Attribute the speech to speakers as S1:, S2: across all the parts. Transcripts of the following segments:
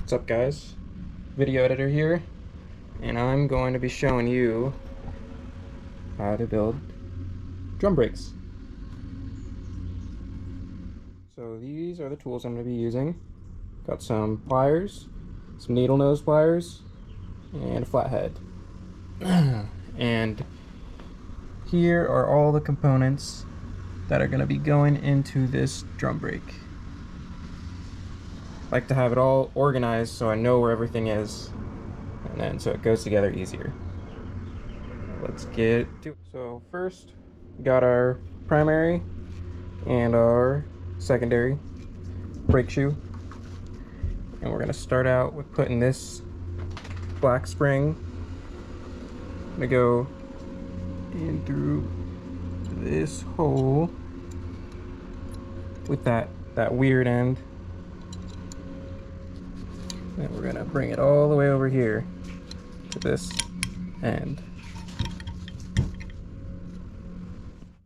S1: What's up, guys? Video editor here, and I'm going to be showing you how to build drum brakes. So these are the tools I'm going to be using. Got some pliers, some needle nose pliers, and a flathead. And here are all the components that are going to be going into this drum brake. I like to have it all organized so I know where everything is, and then so it goes together easier. Let's get to it. So first, we got our primary and our secondary brake shoe, and we're going to start out with putting this black spring. I'm going to go in through this hole with that weird end. And we're gonna bring it all the way over here to this end.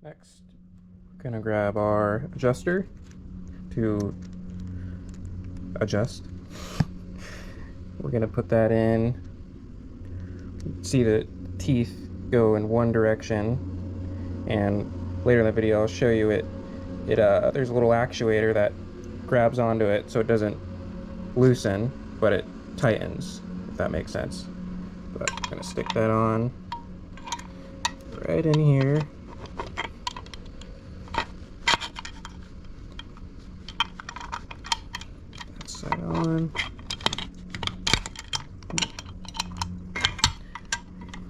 S1: Next, we're gonna grab our adjuster to adjust. We're gonna put that in. See the teeth go in one direction, and later in the video I'll show you it. There's a little actuator that grabs onto it so it doesn't loosen, but it tightens, if that makes sense. But I'm gonna stick that on right in here. That side on.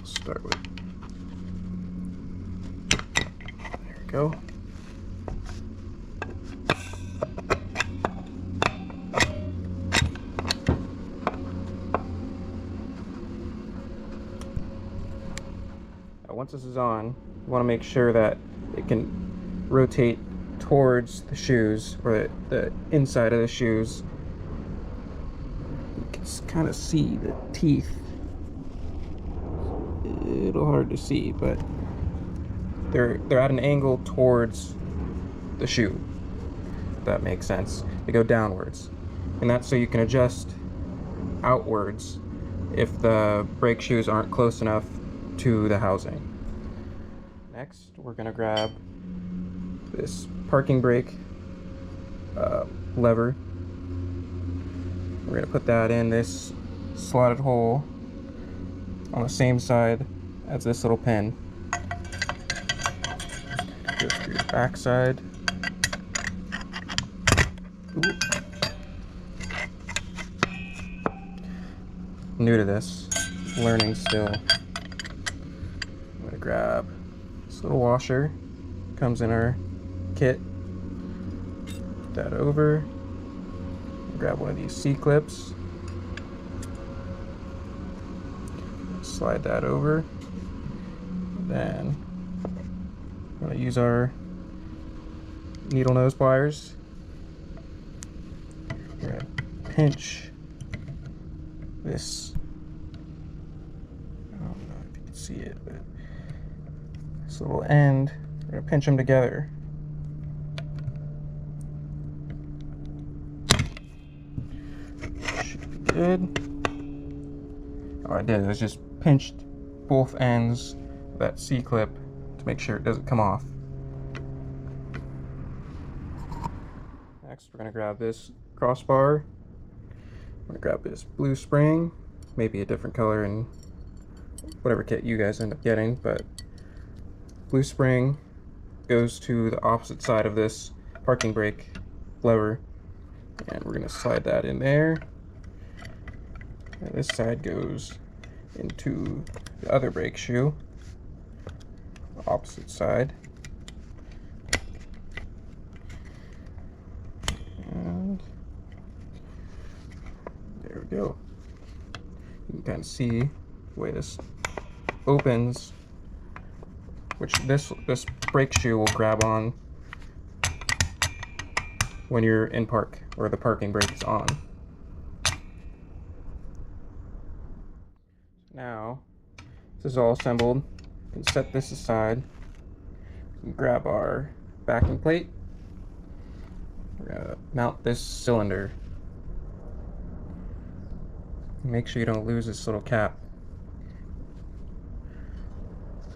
S1: Start with, there we go. Once this is on, you want to make sure that it can rotate towards the shoes, or the inside of the shoes. You can kind of see the teeth. A little hard to see, but they're at an angle towards the shoe, if that makes sense. They go downwards, and that's so you can adjust outwards if the brake shoes aren't close enough to the housing. Next, we're going to grab this parking brake lever. We're going to put that in this slotted hole on the same side as this little pin. Go through the back side. Ooh. New to this, learning still. I'm going to grab this little washer, comes in our kit. Put that over. Grab one of these C-clips. Slide that over. Then I'm going to use our needle nose pliers. We're going to pinch this. I don't know if you can see it, but this little end, we're going to pinch them together. Should be good. All I did was just pinched both ends of that C-clip to make sure it doesn't come off. Next, we're going to grab this crossbar. I'm going to grab this blue spring, maybe a different color in whatever kit you guys end up getting, but blue spring goes to the opposite side of this parking brake lever, and we're going to slide that in there. And this side goes into the other brake shoe, the opposite side. And there we go. You can kind of see the way this opens, which this brake shoe will grab on when you're in park, or the parking brake is on. Now, this is all assembled. We can set this aside. We can grab our backing plate. We're gonna mount this cylinder. Make sure you don't lose this little cap.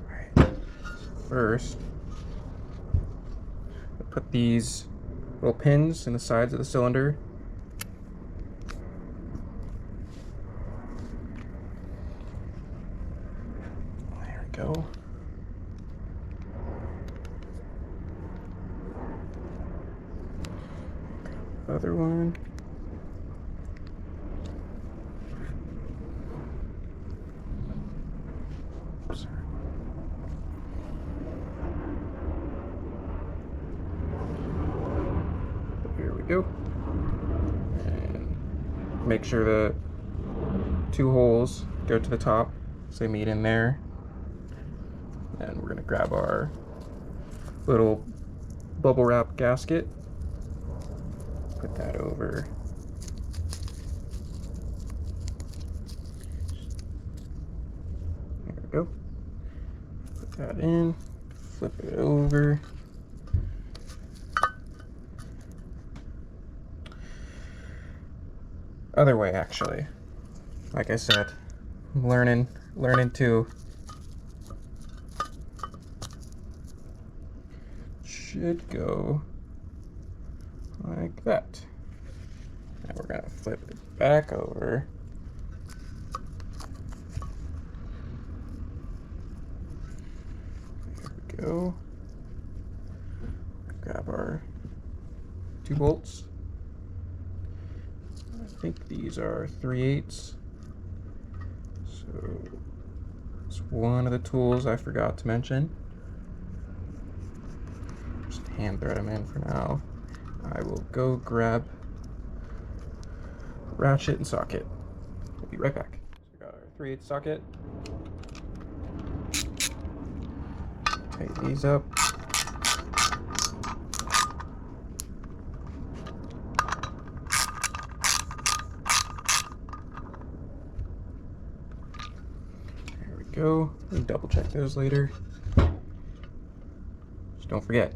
S1: Alright, first, put these little pins in the sides of the cylinder. There we go. Other one. Here we go. And make sure the two holes go to the top so they meet in there. And we're gonna grab our little bubble wrap gasket. Put that over. There we go. Put that in, flip it over. Other way, actually. Like I said, I'm learning too. Should go like that. Now we're gonna flip it back over. There we go. Grab our 2 bolts. I think these are 3/8. So it's one of the tools I forgot to mention. Just hand thread them in for now. I will go grab ratchet and socket. We'll be right back. So we got our 3/8 socket. Tighten these up. There we go. We'll double check those later. Just don't forget.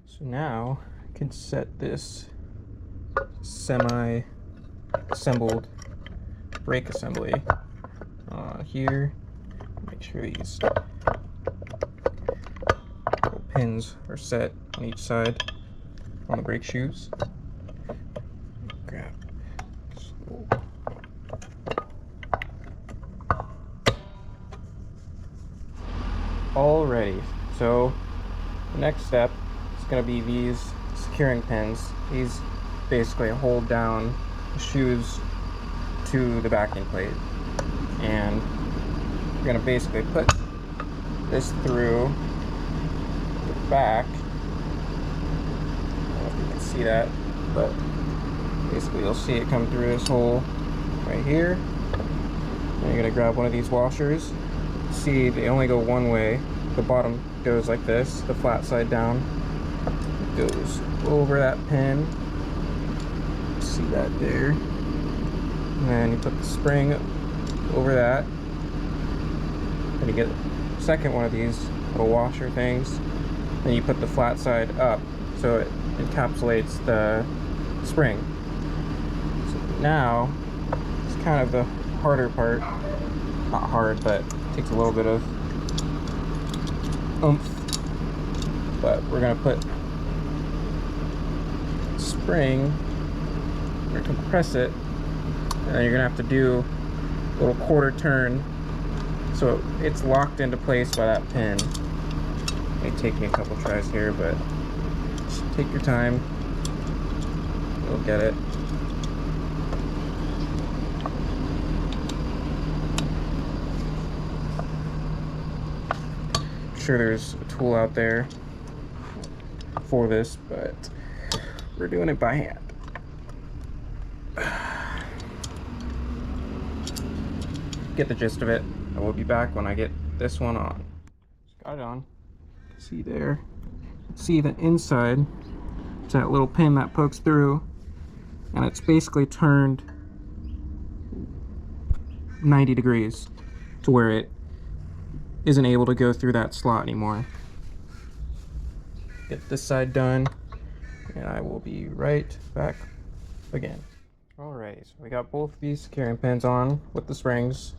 S1: So now I can set this semi-assembled brake assembly here. Make sure these little pins are set on each side on the brake shoes. Grab this little alrighty. So the next step going to be these securing pins. These basically hold down the shoes to the backing plate, and you're going to basically put this through the back. I don't know if you can see that, but basically you'll see it come through this hole right here. And you're going to grab one of these washers. See, they only go one way. The bottom goes like this, the flat side down. Goes over that pin. See that there. And then you put the spring over that. Then you get a second one of these little washer things. Then you put the flat side up so it encapsulates the spring. So now it's kind of the harder part. Not hard, but it takes a little bit of oomph. But we're gonna put spring, we're gonna compress it, and then you're gonna have to do a little quarter turn so it's locked into place by that pin. It may take me a couple tries here, but just take your time. You'll get it. I'm sure there's a tool out there for this, but we're doing it by hand. Get the gist of it. I will be back when I get this one on. Just got it on. See there. See the inside. It's that little pin that pokes through, and it's basically turned 90 degrees to where it isn't able to go through that slot anymore. Get this side done, and I will be right back again. Alrighty, so we got both of these carrying pins on with the springs.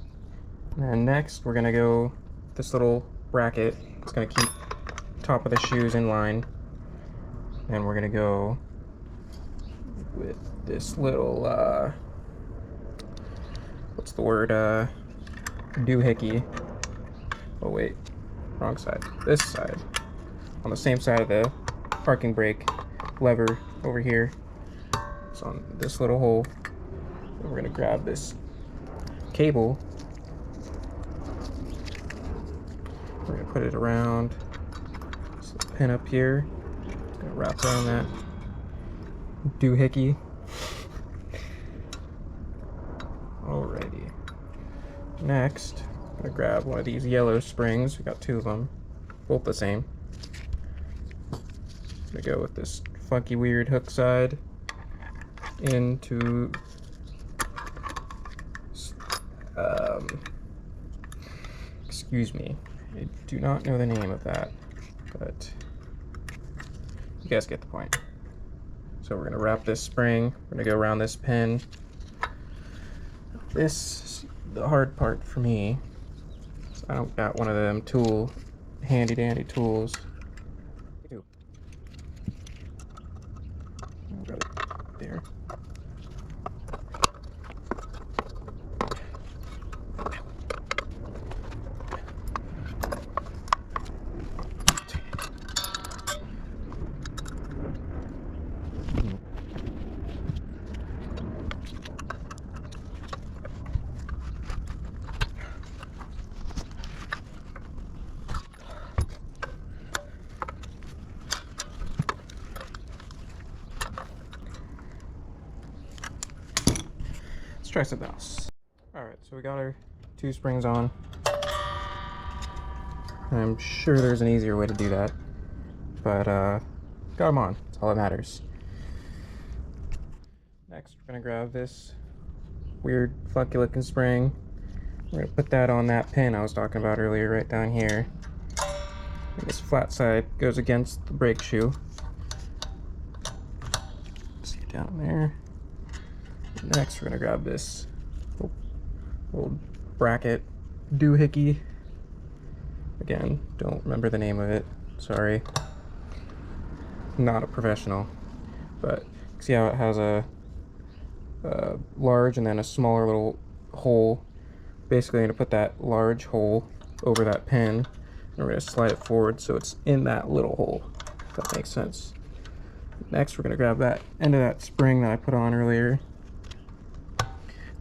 S1: And next we're gonna go this little bracket. It's gonna keep top of the shoes in line. And we're gonna go with this little what's the word, doohickey. Oh wait, wrong side. This side. On the same side of the parking brake lever over here. It's on this little hole. And we're gonna grab this cable. We're gonna put it around this little pin up here. It's gonna wrap around that doohickey. Alrighty. Next, I'm gonna grab one of these yellow springs. We got two of them, both the same. I'm gonna go with this funky weird hook side into excuse me, I do not know the name of that, but you guys get the point. So we're gonna wrap this spring, we're gonna go around this pin. This is the hard part for me. So I don't got one of them handy dandy tools. Ew. I've got it there. Try something else. Alright, so we got our two springs on. I'm sure there's an easier way to do that, but got them on. That's all that matters. Next, we're gonna grab this weird funky looking spring. We're gonna put that on that pin I was talking about earlier, right down here. And this flat side goes against the brake shoe. See it down there. Next, we're gonna grab this old bracket doohickey. Again, don't remember the name of it. Sorry. Not a professional. But see how it has a large and then a smaller little hole. Basically, I'm gonna put that large hole over that pin, and we're gonna slide it forward so it's in that little hole. If that makes sense. Next, we're gonna grab that end of that spring that I put on earlier.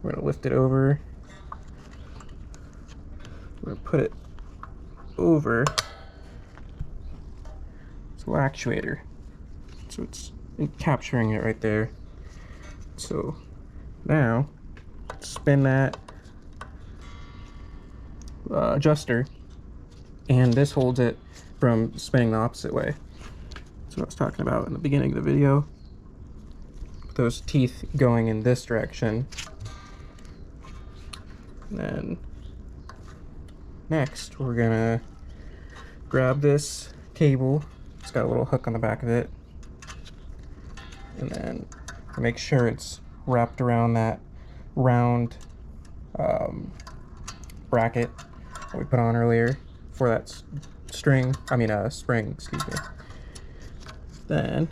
S1: We're going to lift it over. We're going to put it over this little actuator. So it's capturing it right there. So now, spin that adjuster, and this holds it from spinning the opposite way. That's what I was talking about in the beginning of the video. Those teeth going in this direction. And then next we're gonna grab this cable. It's got a little hook on the back of it, and then make sure it's wrapped around that round bracket that we put on earlier for that spring, excuse me. Then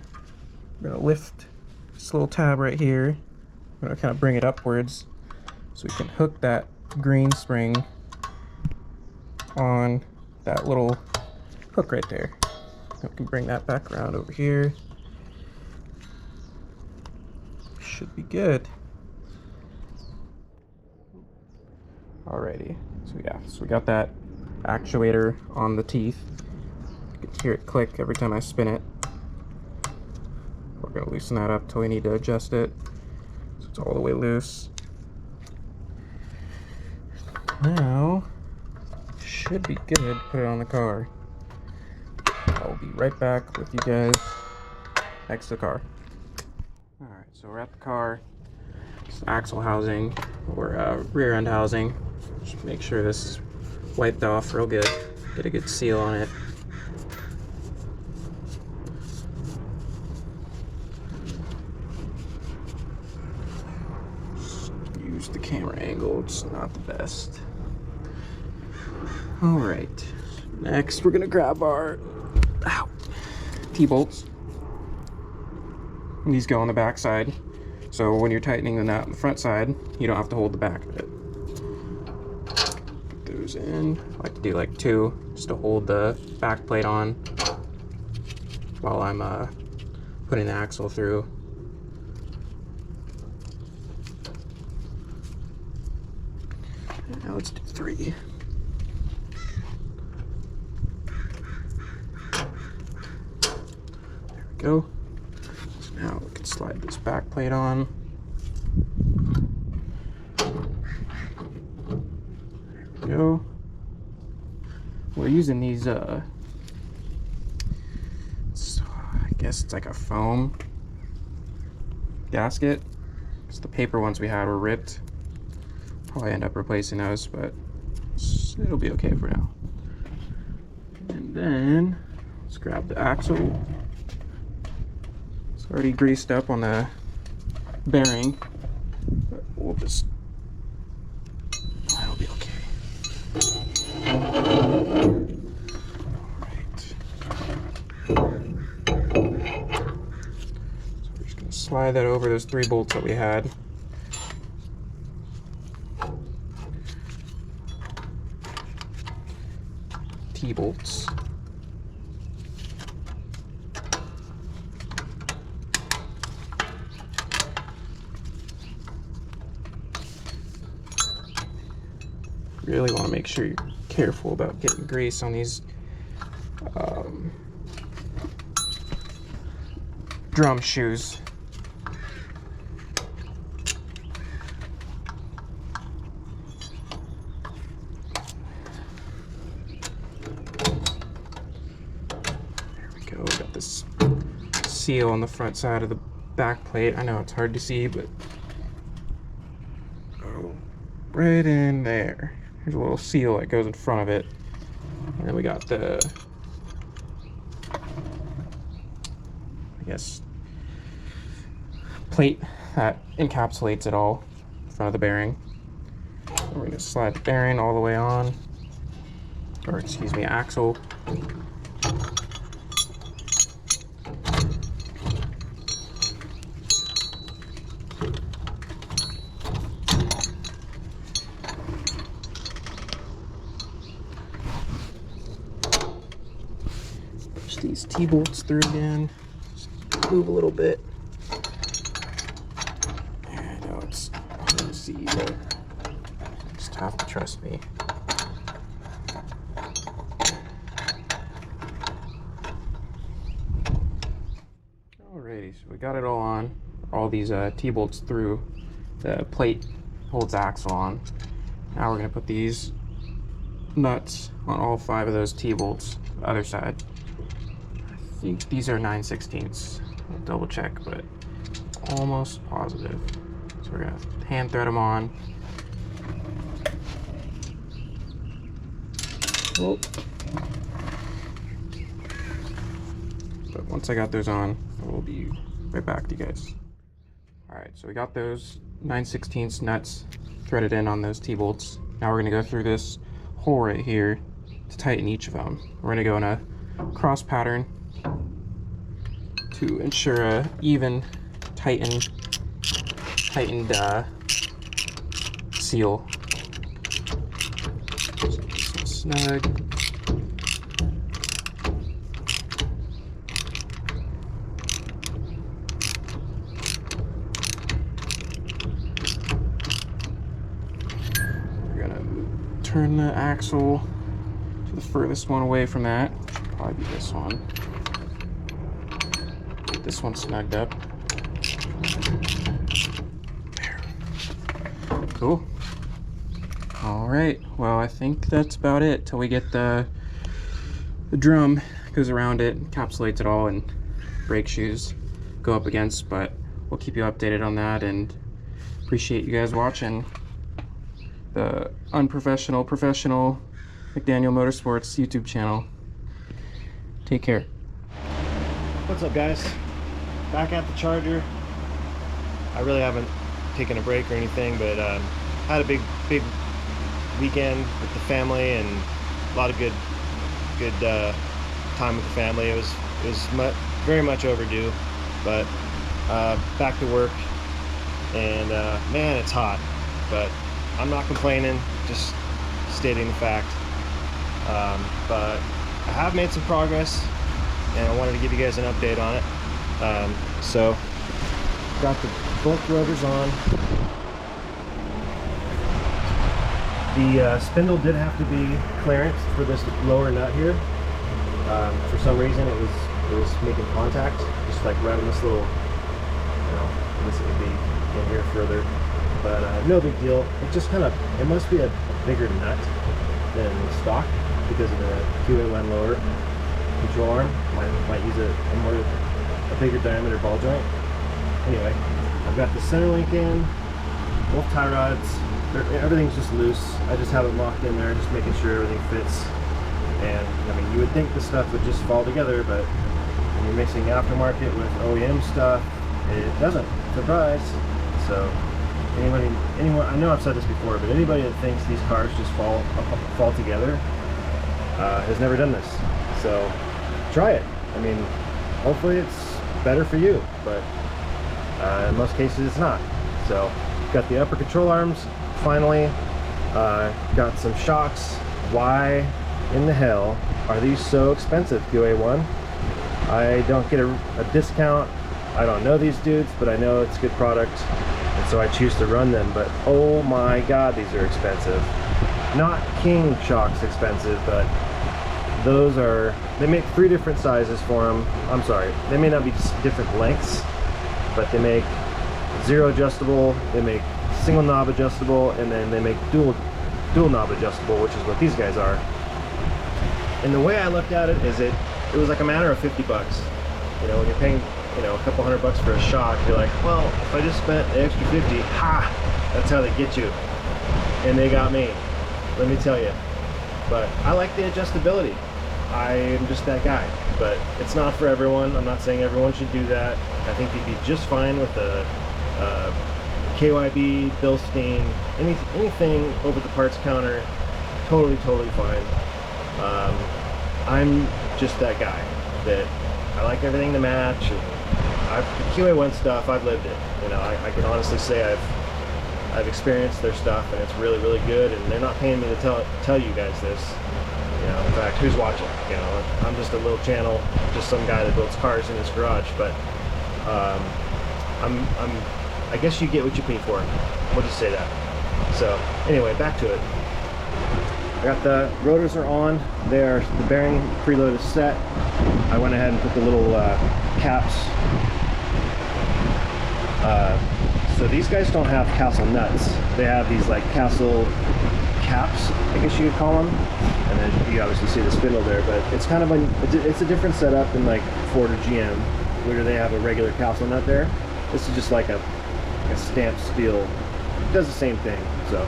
S1: we're gonna lift this little tab right here. We're gonna kind of bring it upwards so we can hook that green spring on that little hook right there. We can bring that back around over here. Should be good. Alrighty, so we got that actuator on the teeth. You can hear it click every time I spin it. We're gonna loosen that up till we need to adjust it so it's all the way loose. Now, should be good to put it on the car. I'll be right back with you guys next to the car. Alright, so we're at the car. It's axle housing, or rear end housing. Just make sure this is wiped off real good. Get a good seal on it. T-bolts, not the best. All right, next we're gonna grab our T-bolts. These go on the back side, so when you're tightening the nut on the front side, you don't have to hold the back of it. Put those in. I like to do like 2, just to hold the back plate on while I'm putting the axle through. Now let's do 3. There we go. So now we can slide this back plate on. There we go. We're using these, I guess it's like a foam gasket, because the paper ones we had were ripped. Probably end up replacing those, but it'll be okay for now. And then let's grab the axle. It's already greased up on the bearing, but we'll just, that'll be okay. Alright. So we're just gonna slide that over those 3 bolts that we had. T-bolts. Really want to make sure you're careful about getting grease on these drum shoes. We got this seal on the front side of the back plate. I know it's hard to see, but right in there. There's a little seal that goes in front of it. And then we got the, I guess, plate that encapsulates it all in front of the bearing. We're going to slide the bearing all the way on, or excuse me, axle. These T-bolts through again. Just move a little bit. I know it's hard to see, but you just have to trust me. Alrighty, so we got it all on. All these T-bolts through. The plate holds the axle on. Now we're going to put these nuts on all 5 of those T-bolts, the other side. I think these are 9/16. I'll double check, but almost positive. So we're gonna hand thread them on. Oh. But once I got those on, I will be right back to you guys. All right, so we got those 9/16 nuts threaded in on those T-bolts. Now we're gonna go through this hole right here to tighten each of them. We're gonna go in a cross pattern to ensure a even tightened seal. So snug. We're gonna turn the axle to the furthest one away from that. Should probably be this one. This one's snugged up. There. Cool. All right. Well, I think that's about it till we get the drum goes around it, encapsulates it all, and brake shoes go up against. But we'll keep you updated on that, and appreciate you guys watching the unprofessional professional McDaniel Motorsports YouTube channel. Take care.
S2: What's up, guys? Back at the Charger. I really haven't taken a break or anything, but had a big big weekend with the family and a lot of good time with the family. It was very much overdue, but back to work, and man, it's hot, but I'm not complaining, just stating the fact. But I have made some progress, and I wanted to give you guys an update on it. So got the both rotors on. The spindle did have to be clearance for this lower nut here. For some reason it was making contact, just like right on this little, this would be in here further, but no big deal. It just it must be a bigger nut than stock because of the QA1 lower control arm. Might use a bigger diameter ball joint. Anyway, I've got the center link in, both tie rods. Everything's just loose. I just have it locked in there, just making sure everything fits. And I mean, you would think the stuff would just fall together, but when you're mixing aftermarket with OEM stuff, it doesn't. Surprise! So anyone, I know I've said this before, but anybody that thinks these cars just fall together has never done this. So try it. I mean, hopefully it's better for you, but in most cases it's not. So got the upper control arms finally, got some shocks. Why in the hell are these so expensive, QA1? I don't get a discount. I don't know these dudes, but I know it's good product, and so I choose to run them. But oh my god, these are expensive. Not King shocks expensive, but those are, they make 3 different sizes for them. I'm sorry, they may not be different lengths, but they make 0 adjustable, they make single knob adjustable, and then they make dual knob adjustable, which is what these guys are. And the way I looked at it is it was like a matter of 50 bucks. You know, when you're paying, a couple $100 for a shock, you're like, well, if I just spent the extra 50, that's how they get you. And they got me, let me tell you. But I like the adjustability. I'm just that guy. But it's not for everyone. I'm not saying everyone should do that. I think you'd be just fine with the KYB, Bilstein, anything over the parts counter, totally fine. I'm just that guy that I like everything to match. The QA1 stuff, I've lived it. I can honestly say I've experienced their stuff, and it's really good. And they're not paying me to tell you guys this. In fact, who's watching? I'm just a little channel, just some guy that builds cars in his garage. But I guess you get what you pay for. We'll just say that. So anyway, back to it. I got the rotors are on. The bearing preload is set. I went ahead and put the little caps. So these guys don't have Castle nuts. They have these like Castle caps, I guess you could call them. And then you obviously see the spindle there, but it's kind of it's a different setup than like Ford or GM, where they have a regular Castle nut there. This is just like a stamped steel. It does the same thing. So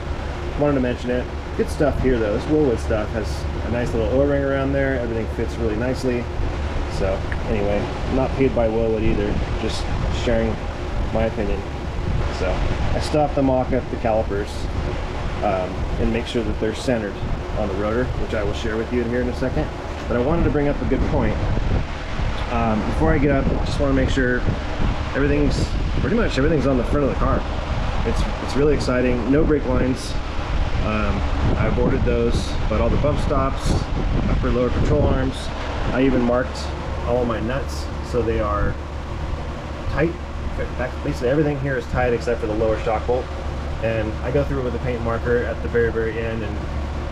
S2: wanted to mention it. Good stuff here though. This Woolwood stuff has a nice little O-ring around there. Everything fits really nicely. So anyway, I'm not paid by Woolwood either, just sharing my opinion. So I still have to mock up the calipers and make sure that they're centered on the rotor, which I will share with you here in a second. But I wanted to bring up a good point. Before I get up, I just want to make sure pretty much everything's on the front of the car. It's really exciting. No brake lines. I've ordered those, but all the bump stops, upper lower control arms, I even marked all of my nuts so they are tight. Basically everything here is tight except for the lower shock bolt, and I go through it with a paint marker at the very end and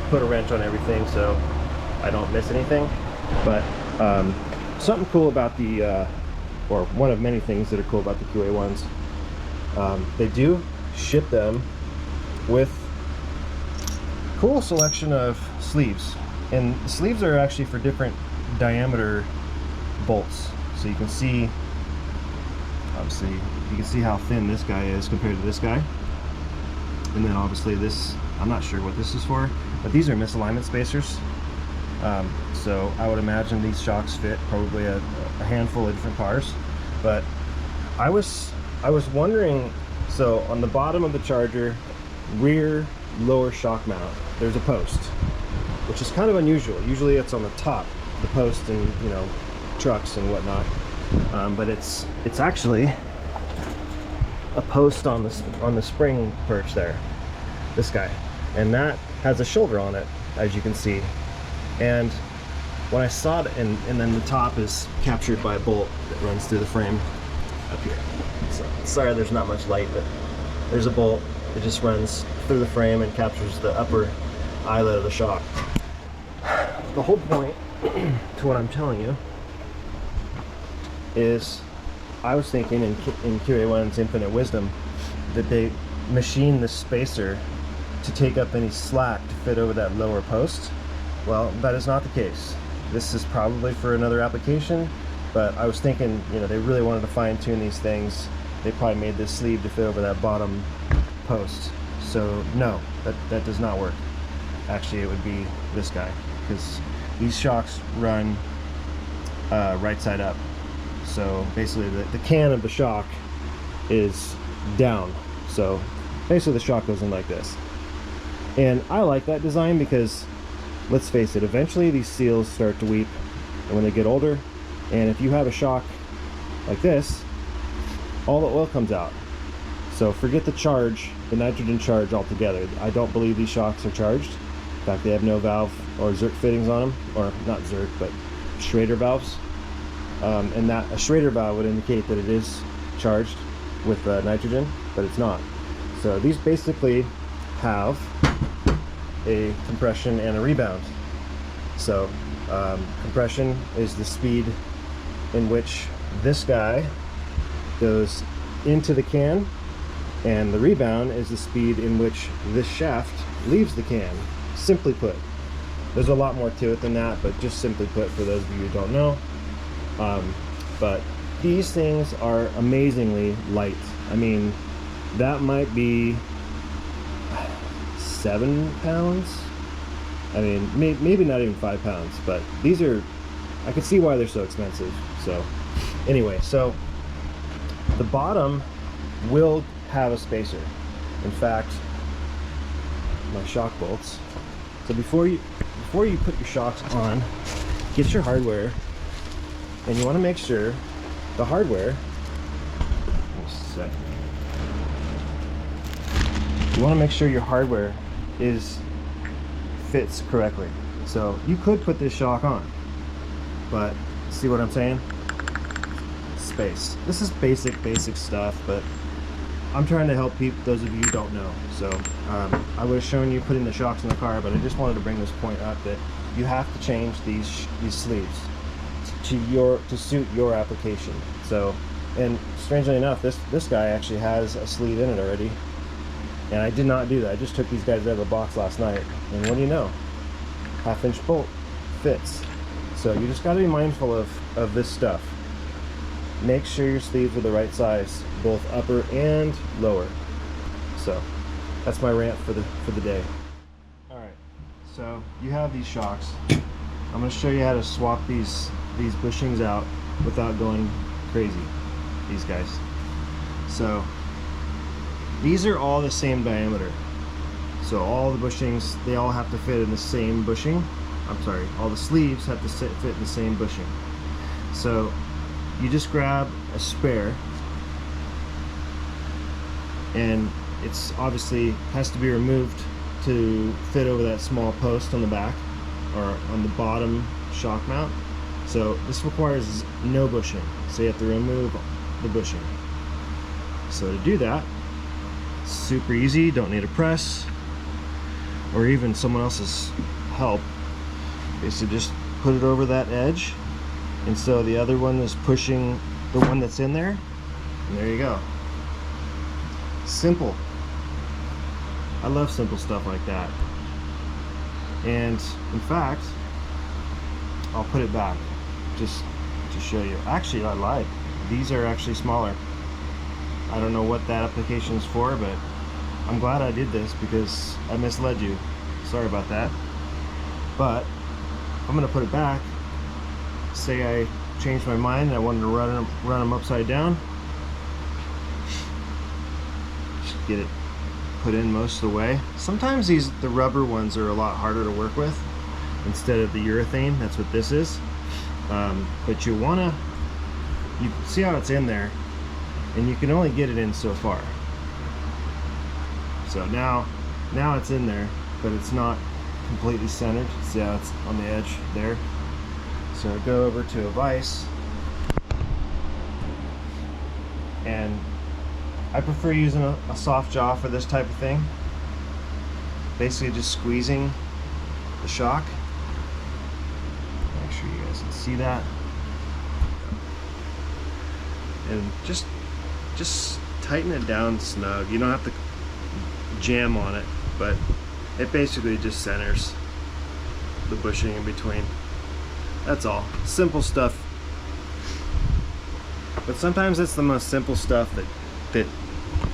S2: put a wrench on everything so I don't miss anything. But something cool about the or one of many things that are cool about the QA1s, they do ship them with cool selection of sleeves, and the sleeves are actually for different diameter bolts. So you can see, obviously you can see how thin this guy is compared to this guy, and then obviously this, I'm not sure what this is for, but these are misalignment spacers. So I would imagine these shocks fit probably a handful of different cars. But I was wondering, so on the bottom of the Charger, rear lower shock mount, there's a post, which is kind of unusual. Usually it's on the top, the post in, you know, trucks and whatnot. But it's actually a post on the spring perch there, this guy, and that has a shoulder on it, as you can see. And when I saw it, and then the top is captured by a bolt that runs through the frame up here. So, sorry there's not much light, but there's a bolt that just runs through the frame and captures the upper eyelet of the shock. The whole point to what I'm telling you is, I was thinking in QA1's infinite wisdom that they machined the spacer to take up any slack to fit over that lower post. Well, that is not the case. This is probably for another application, but I was thinking, you know, they really wanted to fine tune these things. They probably made this sleeve to fit over that bottom post. So no, that does not work. Actually, it would be this guy, because these shocks run right side up. So basically the can of the shock is down. So basically the shock goes in like this. And I like that design because, let's face it, eventually these seals start to weep and when they get older. And if you have a shock like this, all the oil comes out. So forget the charge, the nitrogen charge altogether. I don't believe these shocks are charged. In fact, they have no valve or Zerk fittings on them, or not Zerk, but Schrader valves. And that a Schrader valve would indicate that it is charged with nitrogen, but it's not. So these basically have a compression and a rebound. So compression is the speed in which this guy goes into the can, and the rebound is the speed in which this shaft leaves the can. Simply put, there's a lot more to it than that, but just simply put, for those of you who don't know. But these things are amazingly light. I mean, that might be 7 pounds. I mean, maybe not even 5 pounds, but these are, I can see why they're so expensive. So anyway, so the bottom will have a spacer. In fact, my shock bolts. So before you put your shocks on, get your hardware, and you want to make sure the hardware, you want to make sure your hardware fits correctly. So you could put this shock on, but see what I'm saying? Space. This is basic stuff, but I'm trying to help people, those of you who don't know. So I would have shown you putting the shocks in the car, but I just wanted to bring this point up that you have to change these sleeves to suit your application. So, and strangely enough, this guy actually has a sleeve in it already, and I did not do that. I just took these guys out of the box last night, and what do you know? 1/2-inch bolt fits. So you just got to be mindful of this stuff. Make sure your sleeves are the right size, both upper and lower. So that's my rant for the day. All right, so you have these shocks. I'm going to show you how to swap these bushings out without going crazy. These guys. So these are all the same diameter. So all the bushings, they all have to fit in the same bushing. I'm sorry, all the sleeves have to fit in the same bushing. So you just grab a spare, and it's obviously has to be removed to fit over that small post on the back or on the bottom shock mount. So this requires no bushing, so you have to remove the bushing. So to do that, super easy, don't need a press or even someone else's help. Basically just put it over that edge, and so the other one is pushing the one that's in there, and there you go. Simple. I love simple stuff like that. And in fact, I'll put it back just to show you. Actually, I lied. These are actually smaller. I don't know what that application is for, but I'm glad I did this because I misled you. Sorry about that. But I'm gonna put it back. Say I changed my mind and I wanted to run them upside down. Just get it put in most of the way. Sometimes the rubber ones are a lot harder to work with instead of the urethane. That's what this is. But you see how it's in there, and you can only get it in so far. So now it's in there, but it's not completely centered. See how it's on the edge there? So go over to a vise, and I prefer using a soft jaw for this type of thing. Basically just squeezing the shock. Make sure you guys can see that. And just tighten it down snug. You don't have to jam on it, but it basically just centers the bushing in between. That's all. Simple stuff. But sometimes it's the most simple stuff that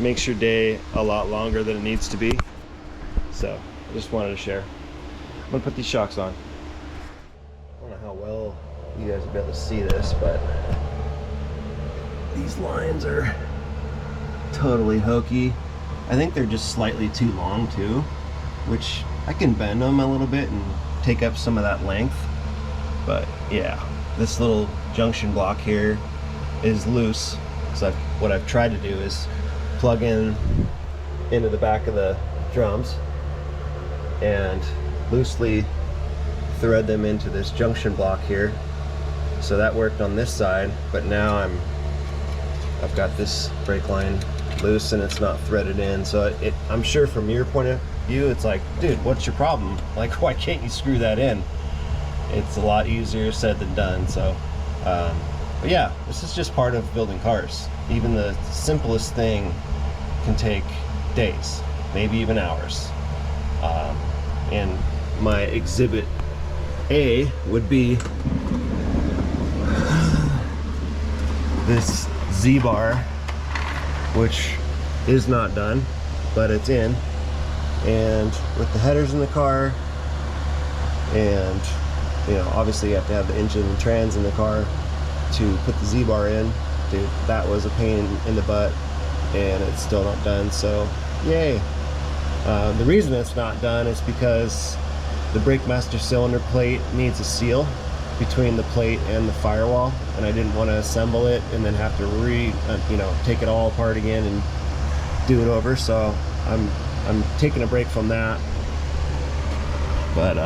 S2: makes your day a lot longer than it needs to be. So I just wanted to share. I'm gonna put these shocks on. I don't know how well you guys will be able to see this, but these lines are totally hokey. I think they're just slightly too long too, which I can bend them a little bit and take up some of that length. But yeah, this little junction block here is loose, because what I've tried to do is plug into the back of the drums and loosely thread them into this junction block here. So that worked on this side, but now I've got this brake line loose and it's not threaded in. So I'm sure from your point of view, it's like, dude, what's your problem? Like, why can't you screw that in? It's a lot easier said than done. So but yeah, this is just part of building cars. Even the simplest thing can take days, maybe even hours. And my exhibit A would be this Z-bar, which is not done, but it's in. And with the headers in the car, and you know, obviously you have to have the engine and trans in the car to put the Z-bar in. Dude, that was a pain in the butt, and it's still not done, so yay. The reason it's not done is because the brake master cylinder plate needs a seal between the plate and the firewall, and I didn't want to assemble it and then have to take it all apart again and do it over. So I'm taking a break from that. But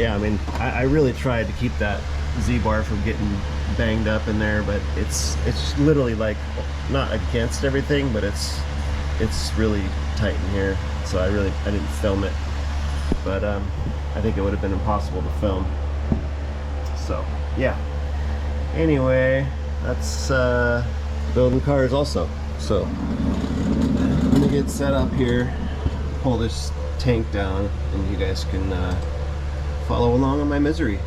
S2: yeah, I mean, I really tried to keep that Z-bar from getting banged up in there, but it's literally like not against everything, but it's really tight in here. So I didn't film it, but I think it would have been impossible to film. So yeah, anyway, that's building cars also. So I'm gonna get set up here, pull this tank down, and you guys can follow along on my misery.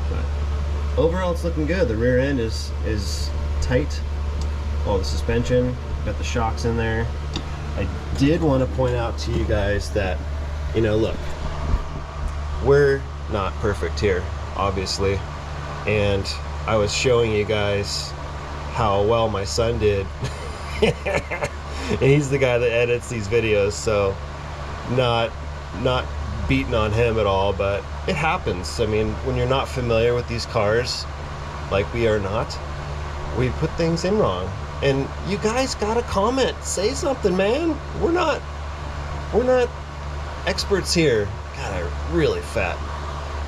S2: But overall, it's looking good. The rear end is tight. All the suspension, got the shocks in there. I did want to point out to you guys that, you know, look, we're not perfect here, obviously, and I was showing you guys how well my son did. And he's the guy that edits these videos, so not beating on him at all, but it happens. I mean, when you're not familiar with these cars, like we are not, we put things in wrong. And you guys gotta comment, say something, man. We're not experts here. God, I'm really fat.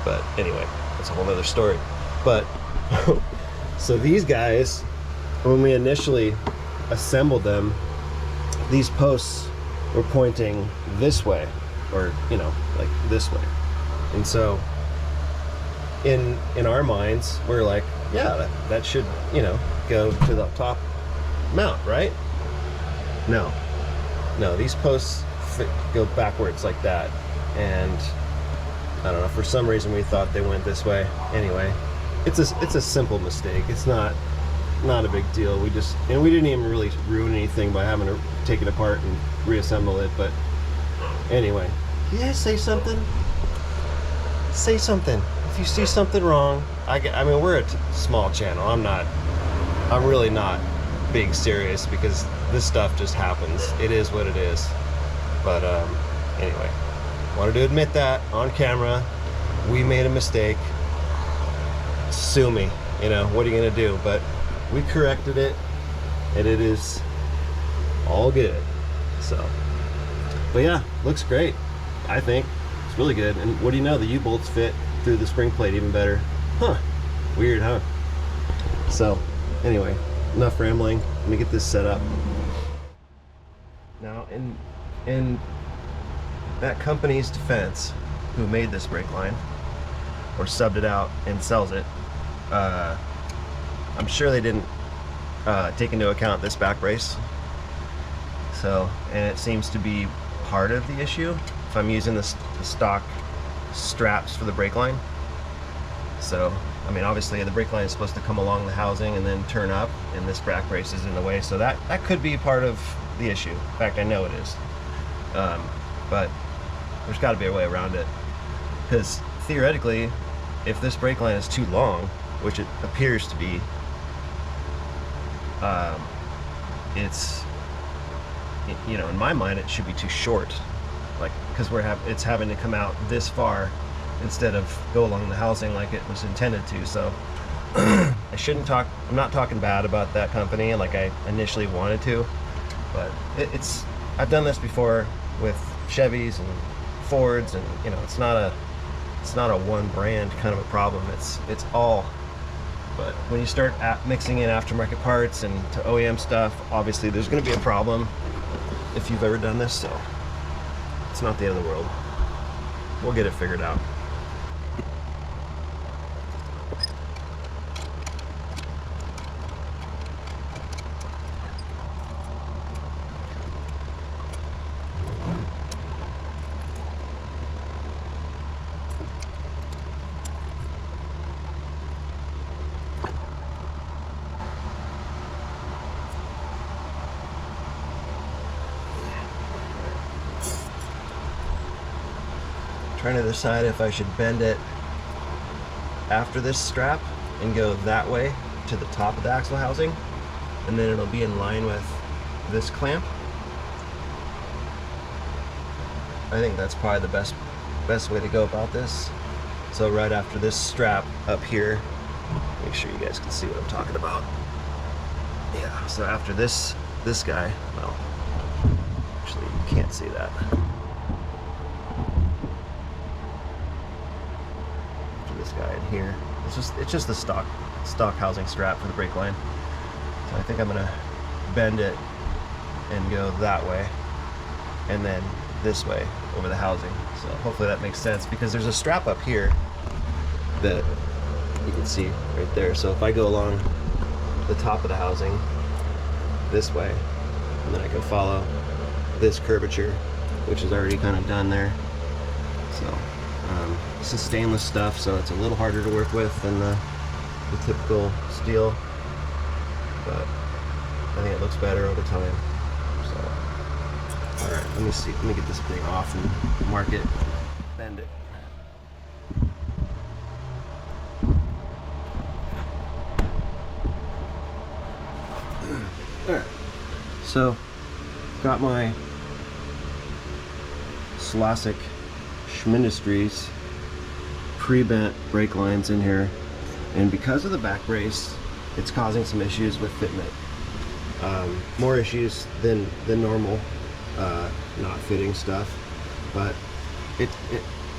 S2: But anyway, that's a whole nother story. But so these guys, when we initially assembled them, these posts were pointing this way, or you know, like this way. And so in our minds, we're like, yeah, that should, you know, go to the top mount, right? No, these posts go backwards like that, and I don't know, for some reason we thought they went this way. Anyway, it's a simple mistake. It's not a big deal. We didn't even really ruin anything by having to take it apart and reassemble it. But anyway, yeah, say something. Say something. If you see something wrong, I mean, we're a small channel. I'm really not being serious, because this stuff just happens. It is what it is. But anyway, wanted to admit that on camera. We made a mistake. Sue me, you know, what are you gonna do? But we corrected it, and it is all good. So, but yeah, looks great. I think it's really good. And what do you know, the U-bolts fit through the spring plate even better. Huh, weird, huh? So anyway, enough rambling. Let me get this set up. Now, in that company's defense, who made this brake line or subbed it out and sells it, I'm sure they didn't take into account this back brace. So, and it seems to be part of the issue if I'm using the stock straps for the brake line. So, I mean, obviously the brake line is supposed to come along the housing and then turn up, and this back brace is in the way, so that could be part of the issue. In fact, I know it is. But there's got to be a way around it, because theoretically, if this brake line is too long, which it appears to be, it's, you know, in my mind it should be too short, like, because it's having to come out this far instead of go along the housing like it was intended to. So I'm not talking bad about that company like I initially wanted to, but I've done this before with Chevys and Fords, and you know, it's not a one brand kind of a problem. It's all. But when you start mixing in aftermarket parts and to OEM stuff, obviously there's going to be a problem if you've ever done this, so it's not the end of the world. We'll get it figured out. Trying to decide if I should bend it after this strap and go that way to the top of the axle housing, and then it'll be in line with this clamp. I think that's probably the best way to go about this. So right after this strap up here, make sure you guys can see what I'm talking about. Yeah, so after this guy, well, actually you can't see that. This guy in here, it's just the stock housing strap for the brake line. So I think I'm gonna bend it and go that way, and then this way over the housing. So hopefully that makes sense, because there's a strap up here that you can see right there. So if I go along the top of the housing this way, and then I can follow this curvature, which is already kind of done there. So this is stainless stuff, so it's a little harder to work with than the typical steel, but I think it looks better over time. So, all right, let me get this thing off and mark it, bend it. All right, so got my Slasic Schmindustries pre-bent brake lines in here, and because of the back brace, it's causing some issues with fitment. More issues than normal, not fitting stuff. But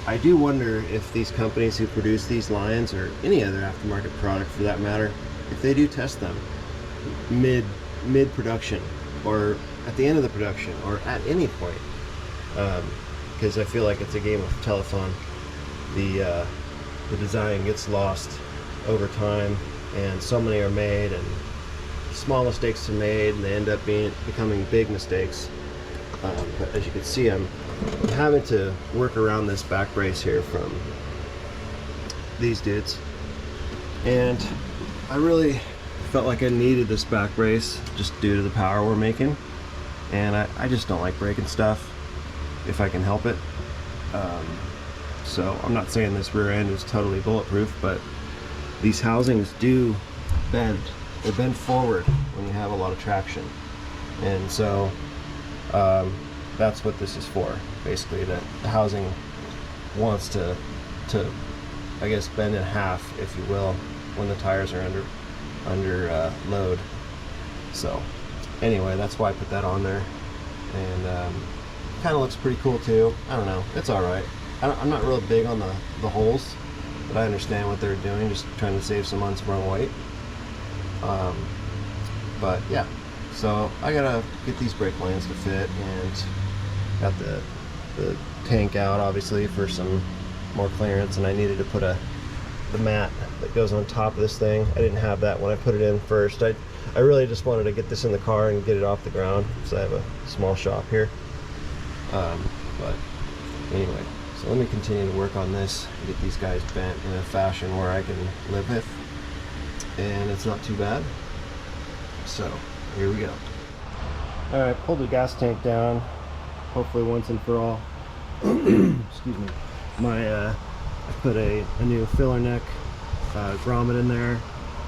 S2: I do wonder if these companies who produce these lines, or any other aftermarket product for that matter, if they do test them mid production, or at the end of the production, or at any point. Because I feel like it's a game of telephone. The design gets lost over time, and so many are made, and small mistakes are made, and they end up becoming big mistakes. But as you can see, I'm having to work around this back brace here from these dudes, and I really felt like I needed this back brace just due to the power we're making, and I just don't like breaking stuff if I can help it. So I'm not saying this rear end is totally bulletproof, but these housings do bend. They bend forward when you have a lot of traction. And so that's what this is for. Basically, the housing wants to I guess bend in half, if you will, when the tires are under load. So anyway, that's why I put that on there, and kind of looks pretty cool too. I don't know, it's all right. I'm not real big on the holes, but I understand what they're doing, just trying to save some unsprung weight. But yeah, so I gotta get these brake lines to fit, and got the tank out obviously for some more clearance, and I needed to put the mat that goes on top of this thing. I didn't have that when I put it in first. I really just wanted to get this in the car and get it off the ground, so I have a small shop here. But anyway, so let me continue to work on this and get these guys bent in a fashion where I can live with, and it's not too bad. So here we go. All right, pulled the gas tank down, hopefully once and for all. Excuse me. I put a new filler neck grommet in there.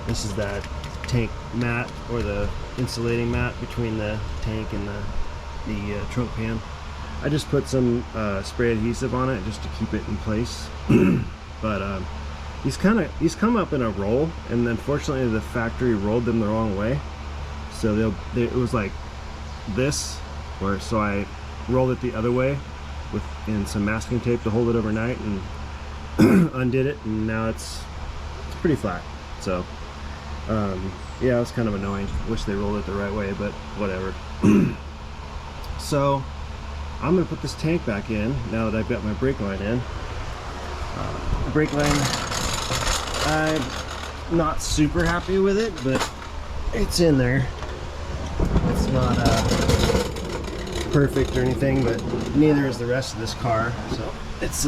S2: This is that tank mat, or the insulating mat between the tank and the trunk pan. I just put some spray adhesive on it just to keep it in place. But these come up in a roll, and unfortunately the factory rolled them the wrong way. So it was like this, so I rolled it the other way in some masking tape to hold it overnight, and undid it, and now it's pretty flat. So yeah, it was kind of annoying. Wish they rolled it the right way, but whatever. So I'm gonna put this tank back in now that I've got my brake line in. The brake line, I'm not super happy with it, but it's in there. It's not perfect or anything, but neither is the rest of this car, so it's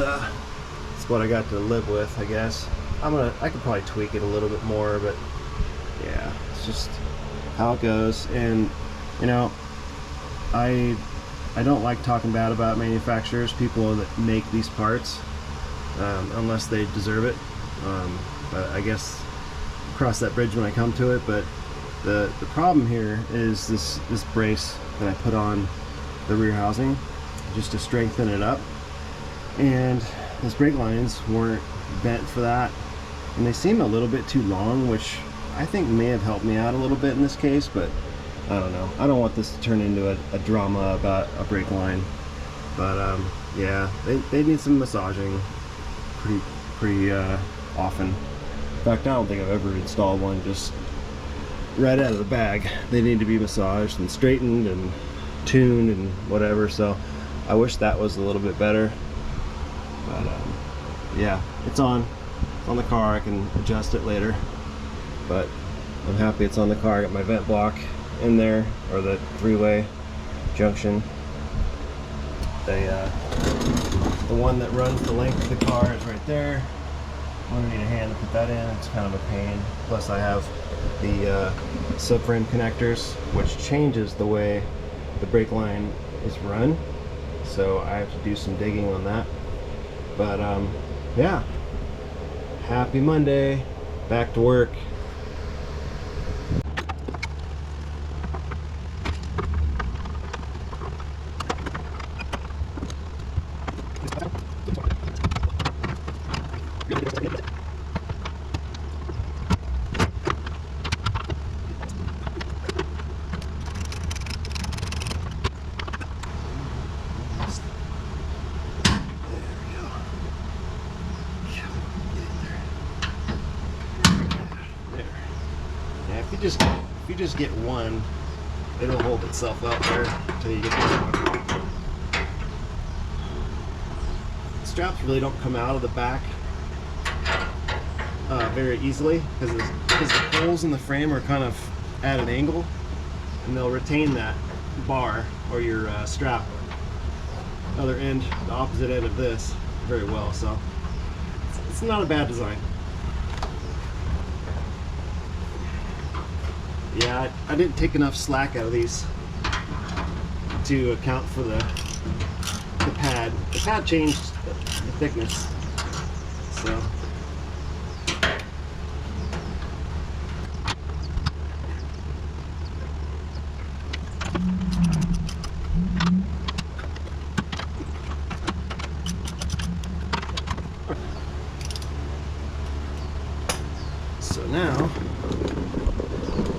S2: what I got to live with, I guess. I could probably tweak it a little bit more, but yeah, it's just how it goes. And you know, I don't like talking bad about manufacturers, people that make these parts, unless they deserve it. But I guess cross that bridge when I come to it. But the problem here is this brace that I put on the rear housing just to strengthen it up, and those brake lines weren't bent for that, and they seem a little bit too long, which I think may have helped me out a little bit in this case, but I don't know. I don't want this to turn into a drama about a brake line. But yeah, they need some massaging pretty often. In fact, I don't think I've ever installed one just right out of the bag. They need to be massaged and straightened and tuned and whatever, so I wish that was a little bit better. But yeah, it's on the car. I can adjust it later, but I'm happy it's on the car. I got my vent block in there, or the three-way junction. The one that runs the length of the car is right there. I'm gonna need a hand to put that in. It's kind of a pain. Plus I have the subframe connectors, which changes the way the brake line is run, so I have to do some digging on that. But yeah, happy Monday, back to work. If you just get one, it'll hold itself out there until you get this one. The straps really don't come out of the back very easily, because the holes in the frame are kind of at an angle, and they'll retain that bar or your strap other end, the opposite end of this, very well. So it's not a bad design. Yeah, I didn't take enough slack out of these to account for the pad. The pad changed the thickness, so. So now,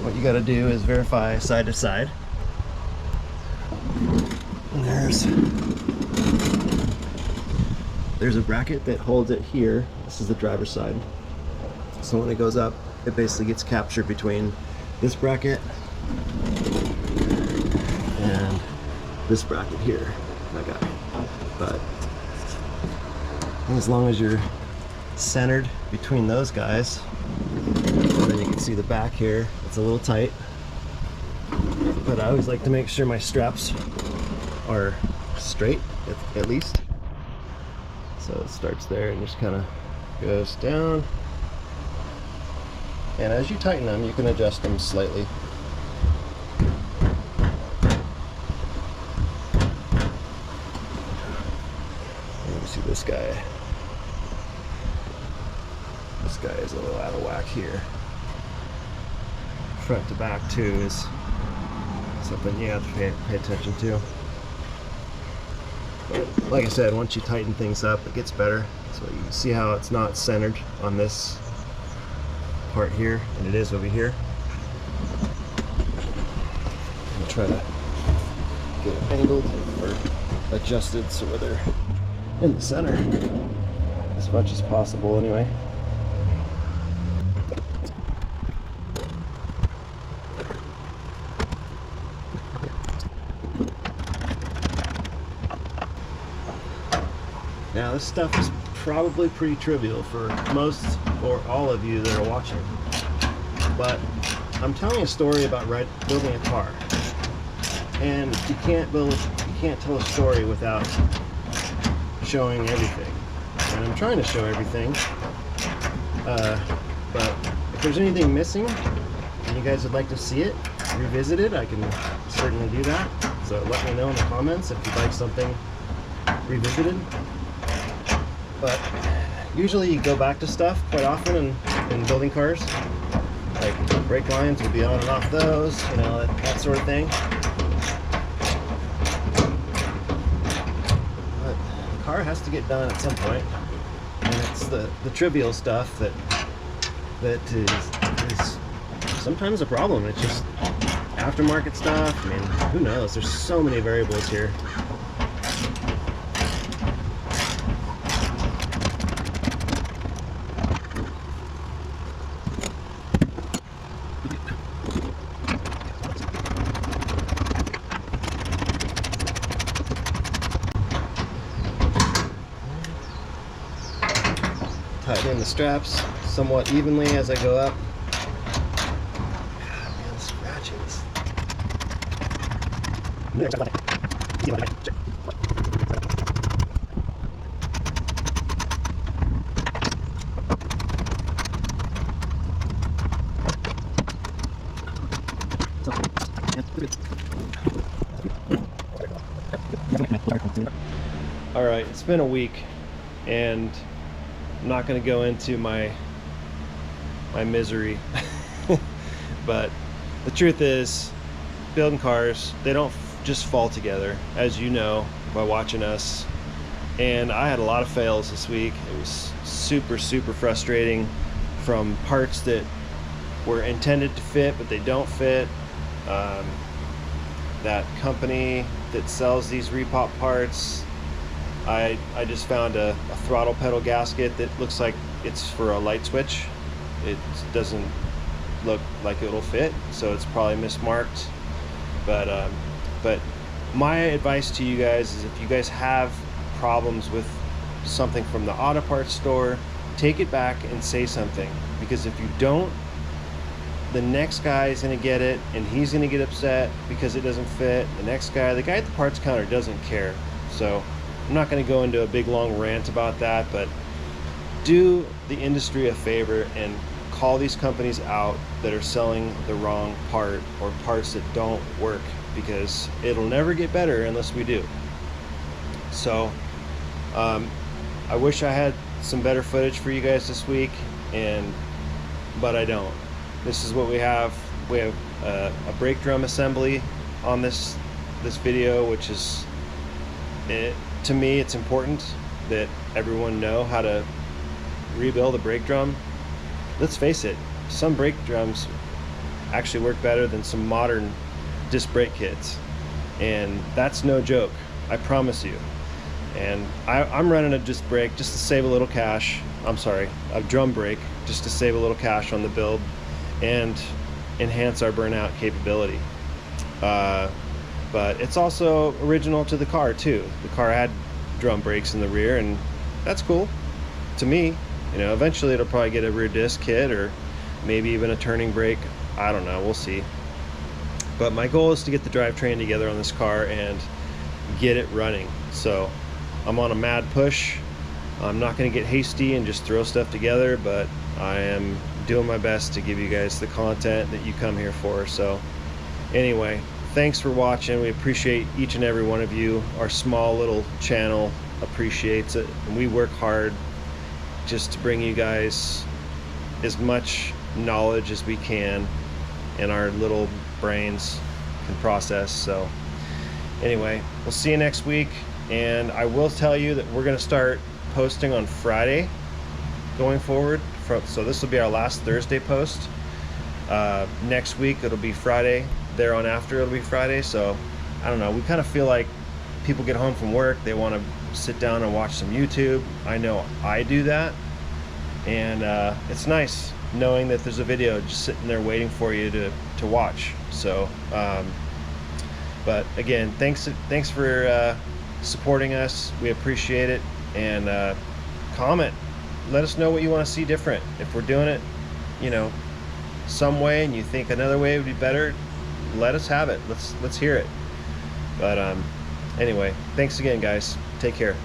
S2: what you got to do is verify side to side. And there's a bracket that holds it here. This is the driver's side. So when it goes up, it basically gets captured between this bracket and this bracket here. That guy. But as long as you're centered between those guys, and then you can see the back here, it's a little tight. But I always like to make sure my straps are straight, at least. So it starts there and just kind of goes down. And as you tighten them, you can adjust them slightly. Let me see this guy. This guy is a little out of whack here. Front to back too is something you have to pay attention to. But like I said, once you tighten things up, it gets better. So you see how it's not centered on this part here, and it is over here. I'll try to get it angled or adjusted so they're in the center as much as possible anyway. Now this stuff is probably pretty trivial for most or all of you that are watching, but I'm telling a story about building a car, and you can't tell a story without showing everything. And I'm trying to show everything, but if there's anything missing and you guys would like to see it revisited, I can certainly do that. So let me know in the comments if you'd like something revisited. But usually you go back to stuff quite often in building cars. Like brake lines will be on and off those, you know, that sort of thing. But the car has to get done at some point, and it's the trivial stuff that is sometimes a problem. It's just aftermarket stuff. I mean, who knows? There's so many variables here. Tighten in the straps somewhat evenly as I go up. Man, the scratches. All right, it's been a week, and I'm not going to go into my misery, but the truth is, building cars, they don't just fall together, as you know by watching us. And I had a lot of fails this week. It was super frustrating, from parts that were intended to fit but they don't fit. That company that sells these repop parts, I just found a throttle pedal gasket that looks like it's for a light switch. It doesn't look like it'll fit, so it's probably mismarked. But my advice to you guys is, if you guys have problems with something from the auto parts store, take it back and say something, because if you don't, the next guy is going to get it and he's going to get upset because it doesn't fit. The guy at the parts counter doesn't care. So I'm not going to go into a big long rant about that, but do the industry a favor and call these companies out that are selling the wrong part or parts that don't work, because it'll never get better unless we do. So I wish I had some better footage for you guys this week, but I don't. This is what we have. We have a brake drum assembly on this video, which is, to me, it's important that everyone know how to rebuild a brake drum. Let's face it, some brake drums actually work better than some modern disc brake kits, and that's no joke, I promise you. And I'm running a disc brake just to save a little cash. I'm sorry, a drum brake just to save a little cash on the build and enhance our burnout capability. But it's also original to the car too. The car had drum brakes in the rear, and that's cool to me. You know, eventually it'll probably get a rear disc kit or maybe even a turning brake. I don't know, we'll see. But my goal is to get the drivetrain together on this car and get it running. So I'm on a mad push. I'm not going to get hasty and just throw stuff together, but I am doing my best to give you guys the content that you come here for. So anyway, thanks for watching. We appreciate each and every one of you. Our small little channel appreciates it, and we work hard just to bring you guys as much knowledge as we can and our little brains can process. So anyway, we'll see you next week, and I will tell you that we're going to start posting on Friday going forward. So this will be our last Thursday post. Next week it'll be Friday. There on after it'll be Friday. So I don't know, we kind of feel like people get home from work, they want to sit down and watch some YouTube. I know I do that, and it's nice knowing that there's a video just sitting there waiting for you to watch. So but again, thanks for supporting us. We appreciate it. And comment, let us know what you want to see different. If we're doing it, you know, some way and you think another way would be better, let us have it. Let's hear it. But anyway, thanks again, guys. Take care.